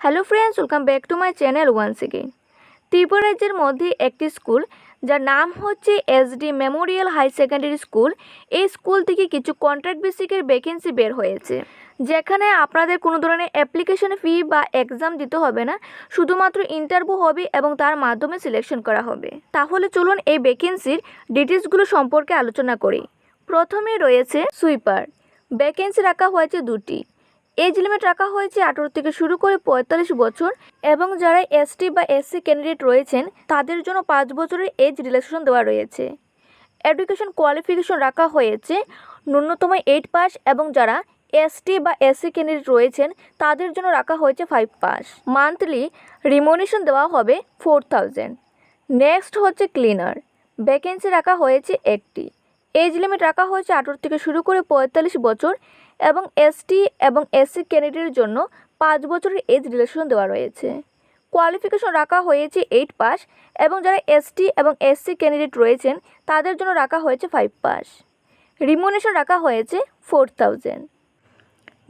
Hello friends, welcome back to my channel once again. Tripura রাজ্যের মধ্যে একটি স্কুল যার নাম হচ্ছে SD memorial high secondary school. এই স্কুল থেকে কিছু কন্ট্রাক্ট বেসিকের ভ্যাকেন্সি বের হয়েছে, যেখানে আপনাদের কোনো ধরনের অ্যাপ্লিকেশন ফি বা এক্সাম দিতে হবে না, শুধুমাত্র ইন্টারভিউ হবে এবং তার মাধ্যমে সিলেকশন করা হবে। তাহলে চলুন এই ভ্যাকেন্সির ডিটেলসগুলো সম্পর্কে আলোচনা করি। প্রথমে রয়েছে সুইপার। ভ্যাকেন্সি রাখা হয়েছে দুটি। এজ লিমিট রাখা হয়েছে 18 থেকে শুরু করে 45 বছর এবং যারা এসটি বা এসসি ক্যান্ডিডেট রয়েছেন তাদের জন্য 5 বছরের এজ রিল্যাক্সেশন দেওয়া রয়েছে। এডুকেশন কোয়ালিফিকেশন রাখা হয়েছে ন্যূনতম 8 পাস এবং যারা এসটি বা এসসি ক্যান্ডিডেট রয়েছেন তাদের জন্য রাখা হয়েছে 5 পাস। মান্থলি রিমুনারেশন দেওয়া হবে 4000। নেক্সট হচ্ছে ক্লিনার। ভ্যাকেন্সি রাখা হয়েছে একটি। এজ লিমিট রাখা হয়েছে 18 থেকে শুরু করে 45 বছর এবং এসটি এবং এসসি ক্যান্ডিডেটের জন্য 5 বছরের এজ রিল্যাক্সেশন দেওয়া রয়েছে। কোয়ালিফিকেশন রাখা হয়েছে 8 পাস এবং যারা এসটি এবং এসসি ক্যান্ডিডেট রয়েছেন তাদের জন্য রাখা হয়েছে 5 পাস। রিমুনারেশন রাখা হয়েছে 4000।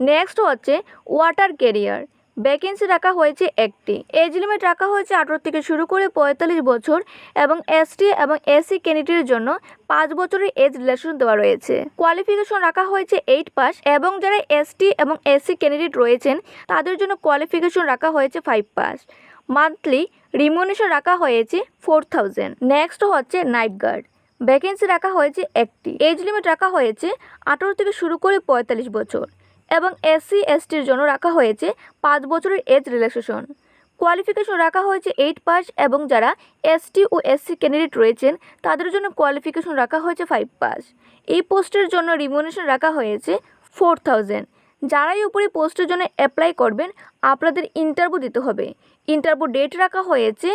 নেক্সট হচ্ছে ওয়াটার ক্যারিয়ার। ভ্যাকেন্সি রাখা হয়েছে একটি। এজ লিমিট রাখা হয়েছে 18 থেকে শুরু করে 45 বছর এবং এসটি এবং এসসি ক্যান্ডিডেটের জন্য 5 বছরের এজ রিল্যাক্সেশন দেওয়া রয়েছে। কোয়ালিফিকেশন রাখা হয়েছে 8 পাস এবং যারা এসটি এবং এসসি ক্যান্ডিডেট রয়েছেন তাদের জন্য কোয়ালিফিকেশন রাখা হয়েছে 5 পাস। মান্থলি রিমুনারেশন রাখা হয়েছে 4000। নেক্সট হচ্ছে নাইট গার্ড। ভ্যাকেন্সি রাখা হয়েছে একটি। এজ লিমিট রাখা হয়েছে 18 থেকে শুরু করে 45 বছর এবং এসসি এসটির জন্য রাখা হয়েছে 5 বছরের এজ রিল্যাক্সেশন। কোয়ালিফিকেশন রাখা হয়েছে 8 পাস এবং যারা এসটি ও এসসি ক্যান্ডিডেট রয়েছেন তাদের জন্য কোয়ালিফিকেশন রাখা হয়েছে 5 পাস। এই পোস্টের জন্য রিমুনারেশন রাখা হয়েছে 4000। যারাই উপরে পোস্টের জন্য অ্যাপ্লাই করবেন আপনাদের ইন্টারভিউ দিতে হবে। ইন্টারভিউ ডেট রাখা হয়েছে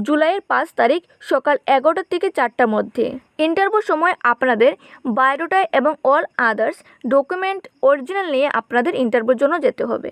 জুলাইয়ের 5 তারিখ সকাল 11টা থেকে 4টার মধ্যে। ইন্টারভিউর সময় আপনাদের বায়োডাটা এবং অল আদার্স ডকুমেন্ট অরিজিনাল নিয়ে আপনাদের ইন্টারভিউর জন্য যেতে হবে।